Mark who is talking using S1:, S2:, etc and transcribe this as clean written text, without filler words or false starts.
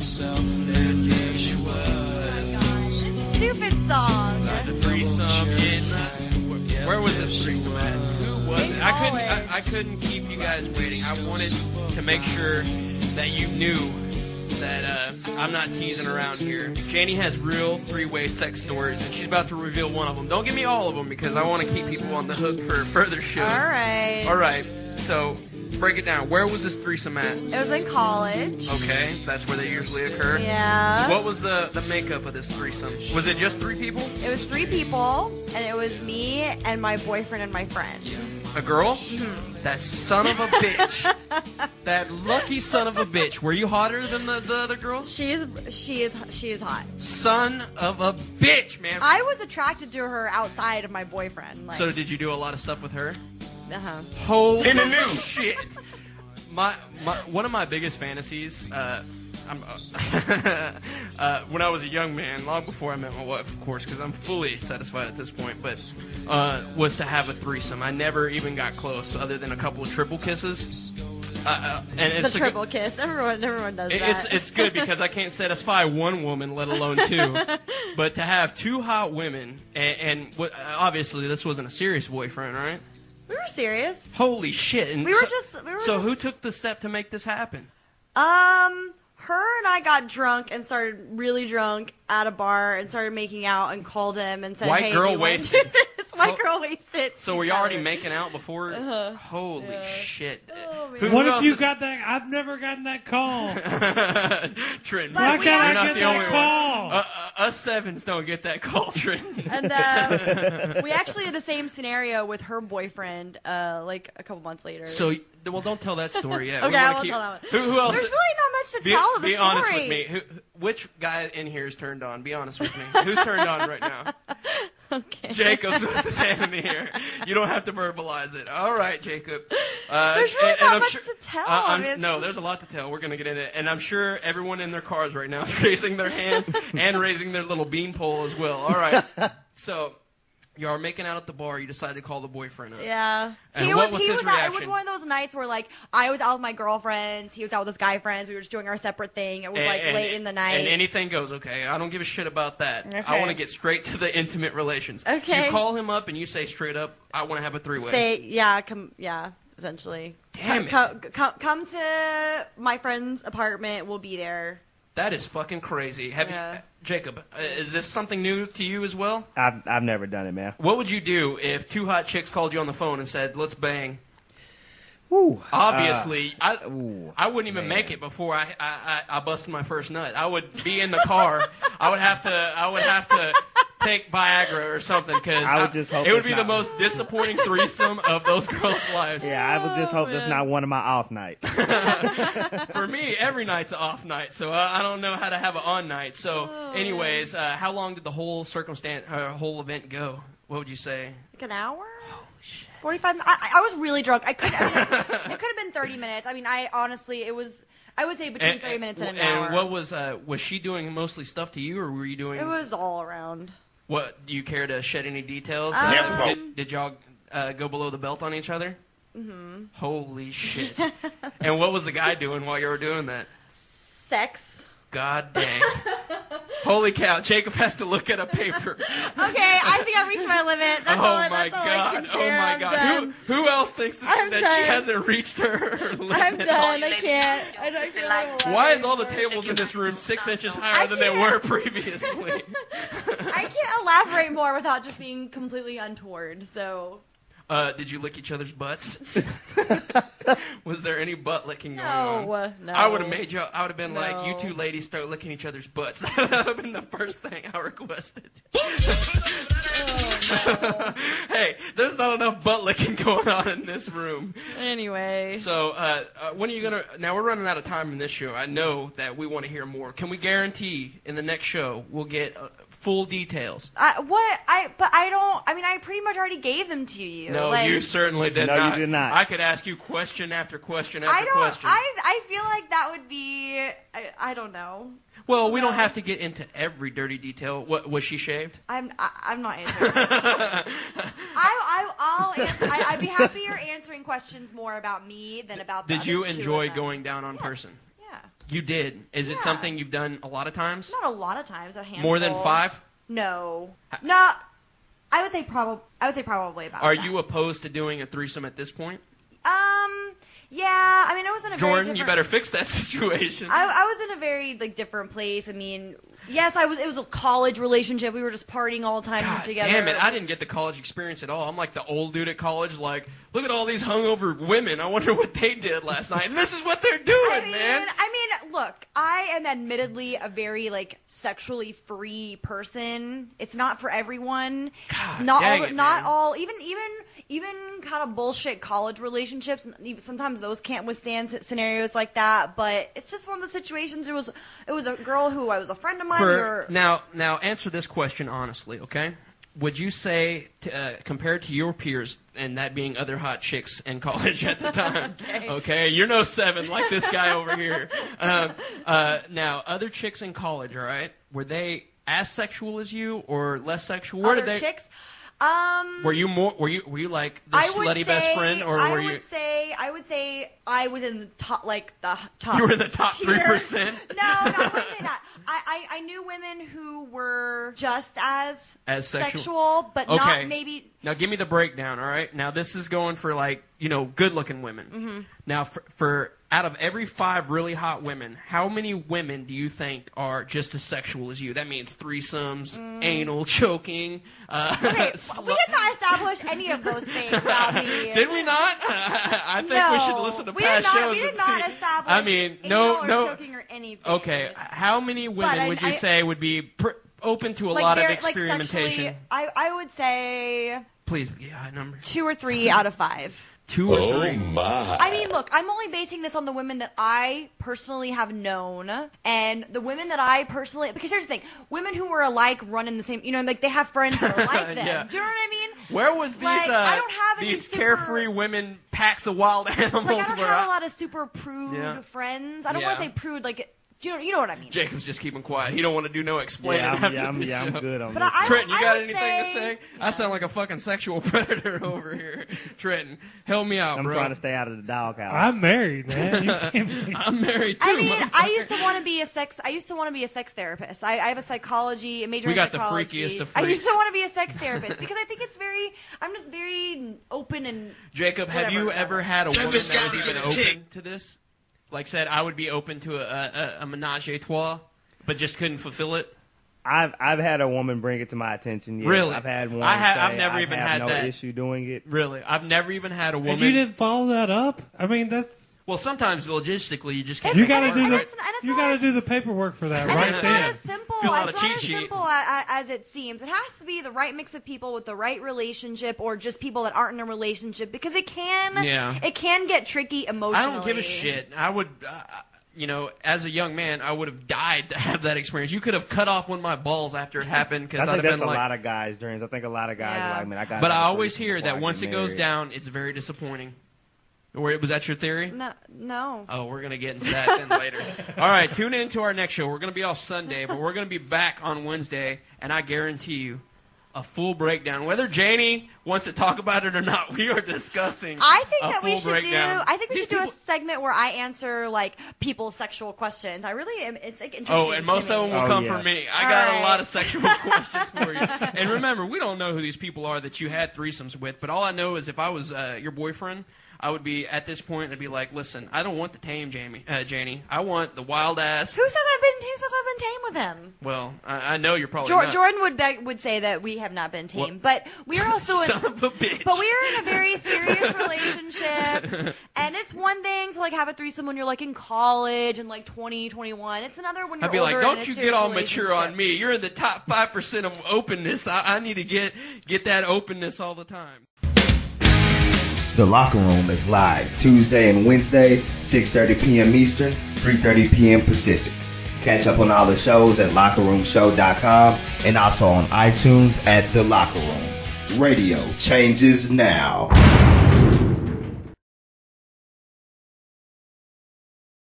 S1: There she was.
S2: Stupid song.
S1: The threesome in... Where was this threesome at? Who was it? I couldn't keep you guys waiting. I wanted to make sure that you knew that I'm not teasing around here. Jayne has real three-way sex stories, and she's about to reveal one of them. Don't give me all of them, because I want to keep people on the hook for further shows. All right. So, break it down. Where was this threesome at?
S2: It was in college.
S1: Okay, that's where they usually occur.
S2: Yeah.
S1: What was the makeup of this threesome? Was it just 3 people?
S2: It was 3 people, and it was me and my boyfriend and my friend.
S1: A girl?
S2: Mm-hmm.
S1: That son of a bitch. That lucky son of a bitch. Were you hotter than the other girls?
S2: She is hot.
S1: Son of a bitch, man.
S2: I was attracted to her outside of my boyfriend. Like,
S1: so did you do a lot of stuff with her?
S2: Uh-huh.
S1: Holy shit. One of my biggest fantasies, when I was a young man, long before I met my wife, of course, because I'm fully satisfied at this point, but was to have a threesome. I never even got close, other than a couple of triple kisses. And it's
S2: the triple kiss. Everyone does that.
S1: It's good because I can't satisfy one woman, let alone 2. But to have 2 hot women, and obviously this wasn't a serious boyfriend, right?
S2: We were serious.
S1: Holy shit! And so who took the step to make this happen?
S2: Her and I got drunk and started really drunk at a bar and started making out and called him and said,
S1: White girl wasted.
S2: White girl wasted.
S1: So were you already making out before? Holy shit.
S2: Oh,
S3: what if you got that? I've never gotten that call.
S1: Trenton,
S3: why can't I
S1: not
S3: get
S1: the
S3: that
S1: only
S3: call?
S1: one. Us sevens don't get that call, Trenton.
S2: And we actually had the same scenario with her boyfriend like a couple months later.
S1: So, well, don't tell that story yet.
S2: Okay, I won't tell that one.
S1: Who else?
S2: There's really not much to tell of the story.
S1: Be honest with me. Which guy in here is turned on? Be honest with me. Who's turned on right now?
S2: Okay.
S1: Jacob's with his hand in the air. You don't have to verbalize it. All right, Jacob.
S2: There's really not much to tell.
S1: No, there's a lot to tell. We're going to get into it. And I'm sure everyone in their cars right now is raising their hands and raising their little beanpole as well. All right. So, you are making out at the bar. You decided to call the boyfriend up.
S2: Yeah.
S1: And what was his reaction?
S2: It was one of those nights where, like, I was out with my girlfriends. He was out with his guy friends. We were just doing our separate thing. It was, late in the night.
S1: And anything goes, okay? I don't give a shit about that.
S2: Okay.
S1: I want to get straight to the intimate relations.
S2: Okay.
S1: You call him up and you say straight up, I want to have a 3-way.
S2: Essentially.
S1: Damn it.
S2: Come to my friend's apartment. We'll be there.
S1: That is fucking crazy. Have you, Jacob, is this something new to you as well?
S4: I've never done it, man.
S1: What would you do if 2 hot chicks called you on the phone and said, let's bang?
S4: Ooh,
S1: obviously, I wouldn't even make it before I busted my first nut. I would be in the car. I would have to take Viagra or something because it would be the most disappointing threesome of those girls' lives.
S4: Yeah, I would just hope it's not one of my off nights.
S1: For me, every night's an off night, so I don't know how to have an on night. So, anyways, how long did the whole whole event go? What would you say?
S2: Like an hour?
S1: Holy shit.
S2: 45 minutes. I was really drunk. It could have been 30 minutes. I mean, I would say between 30 minutes and an hour.
S1: And what was she doing mostly stuff to you, or were you doing?
S2: It was all around.
S1: What, do you care to shed any details? Did y'all go below the belt on each other?
S2: Mm-hmm.
S1: Holy shit. And what was the guy doing while you were doing that?
S2: Sex.
S1: God dang. Holy cow, Jacob has to look at a paper.
S2: Okay, I think I reached my limit. That's all I can share.
S1: Oh my god. Who else thinks that she hasn't reached her limit?
S2: I'm done. I can't. I don't feel
S1: Why is all the tables in this room 6 inches higher than they were previously?
S2: I can't elaborate more without just being completely untoward, so...
S1: Did you lick each other's butts? Was there any butt licking going on?
S2: No.
S1: I would have been like, you two ladies start licking each other's butts. That would have been the first thing I requested. Hey, there's not enough butt licking going on in this room.
S2: Anyway.
S1: So, when are you going to... Now, we're running out of time in this show. I know that we want to hear more. Can we guarantee in the next show we'll get... full details.
S2: I pretty much already gave them to you.
S1: No, you certainly did not.
S4: No, you did not.
S1: I could ask you question after question after question.
S2: I feel like that would be, I don't know.
S1: Well, we don't have to get into every dirty detail. What, was she shaved?
S2: I'm not answering. I'd be happier answering questions more about me than about the
S1: Did you
S2: other two
S1: enjoy
S2: of them.
S1: going down on person?
S2: Yeah.
S1: You did. Is it something you've done a lot of times?
S2: Not a lot of times. A handful.
S1: More than 5?
S2: No. No. I would say probably about.
S1: Are
S2: that.
S1: you opposed to doing a threesome at this point?
S2: Yeah. I mean, I was in a
S1: Jordan,
S2: very different...
S1: you better fix that situation.
S2: I was in a very different place. I mean, yes, it was a college relationship. We were just partying all the time together.
S1: Damn it! I didn't get the college experience at all. I'm like the old dude at college. Like, look at all these hungover women. I wonder what they did last night. And this is what they're doing, man.
S2: I mean, look, I am admittedly a very sexually free person. It's not for everyone.
S1: God,
S2: not all. Even kind of bullshit college relationships. Sometimes those can't withstand scenarios like that. But it's just one of the situations. It was a girl who I was a friend of mine.
S1: Now answer this question honestly, okay? Would you say, compared to your peers, and that being other hot chicks in college at the time, okay, you're no 7 like this guy over here. Now, other chicks in college, all right, were they as sexual as you or less sexual?
S2: Other chicks?
S1: Were you like the slutty best friend, or were you?
S2: I would say I was in the top, the top.
S1: You were in the top 3%.
S2: No, I wouldn't say that. I knew women who were just as
S1: sexual,
S2: but not maybe.
S1: Now give me the breakdown, all right? Now this is going for good-looking women. Mm-hmm. Now for out of every 5 really hot women, how many women do you think are just as sexual as you? That means threesomes, anal, choking.
S2: Okay, we did not establish any of those things about me.
S1: Did we not? I think we should listen to past shows and see.
S2: We did not establish
S1: no
S2: choking or anything.
S1: Okay, how many women would you say would be open to a lot of experimentation?
S2: I would say...
S1: Please, yeah, number
S2: 2 or 3 out of 5.
S1: 2 or 3.
S5: Oh my!
S2: I mean, look, I'm only basing this on the women that I personally have known, and the women that I personally, because here's the thing: women who are alike run in the same, they have friends that are like them.
S1: Yeah.
S2: Do you know what I mean?
S1: Where was these?
S2: I don't have
S1: these carefree women, packs of wild animals.
S2: I don't have a lot of super prude friends. I don't want to say prude, you know what I mean.
S1: Jacob's just keeping quiet. He don't want to do no explaining.
S4: I'm good on this.
S1: Trenton, you got anything to say? I sound like a fucking sexual predator over here. Trenton, help me out,
S4: I'm
S1: bro.
S4: trying to stay out of the doghouse.
S3: I'm married, man.
S1: I'm married too.
S2: I mean, I used to want to be a sex therapist. I have a major in psychology.
S1: We got the freakiest of freaks.
S2: I used to want to be a sex therapist because I think I'm just very open and.
S1: Jacob, have you ever had a woman that was even open to this? Like said, I would be open to a menage a trois, but just couldn't fulfill it.
S4: I've had a woman bring it to my attention. Yes.
S1: Really?
S4: I've had one.
S1: I've never even had
S4: no
S1: that
S4: issue doing it.
S1: Really, I've never even had a woman.
S3: And you didn't follow that up? I mean, that's.
S1: Well, sometimes logistically, you just can't.
S3: You got to do the paperwork for that right
S2: it's
S3: then.
S2: Not as simple.
S1: Fill out
S2: it's
S1: a
S2: not
S1: cheat
S2: as
S1: sheet.
S2: simple as it seems. It has to be the right mix of people with the right relationship, or just people that aren't in a relationship, because it can get tricky emotionally.
S1: I don't give a shit. I would. As a young man, I would have died to have that experience. You could have cut off one of my balls after it happened, because I'd have been like.
S4: A lot of guys' dreams. I think a lot of guys are like, man, I got.
S1: But I always hear that once it goes down, it's very disappointing. Was that your theory?
S2: No.
S1: Oh, we're gonna get into that then later. All right, tune in to our next show. We're gonna be off Sunday, but we're gonna be back on Wednesday, and I guarantee you a full breakdown. Whether Janie wants to talk about it or not, we are discussing.
S2: I think that we should do a segment where I answer people's sexual questions. I really am. It's interesting.
S1: Oh, and most of them will come from me. I got a lot of sexual questions for you. And remember, we don't know who these people are that you had threesomes with, but all I know is if I was your boyfriend, I would be at this point. I'd be like, listen, I don't want the tame Janie. I want the wild ass.
S2: Who says I've been tame with him?
S1: Well, I know you're probably not.
S2: Jordan would say that we have not been tame, but we are also
S1: son of a bitch.
S2: But we are in a very serious relationship, and it's one thing to have a threesome when you're in college and 20, 21. It's another when you're
S1: I'd be
S2: older
S1: like, don't
S2: and
S1: you get all mature on me? You're in the top 5% of openness. I need to get that openness all the time.
S6: The Locker Room is live Tuesday and Wednesday, 6:30 p.m. Eastern, 3:30 p.m. Pacific. Catch up on all the shows at LockerRoomShow.com and also on iTunes at The Locker Room. Radio changes now.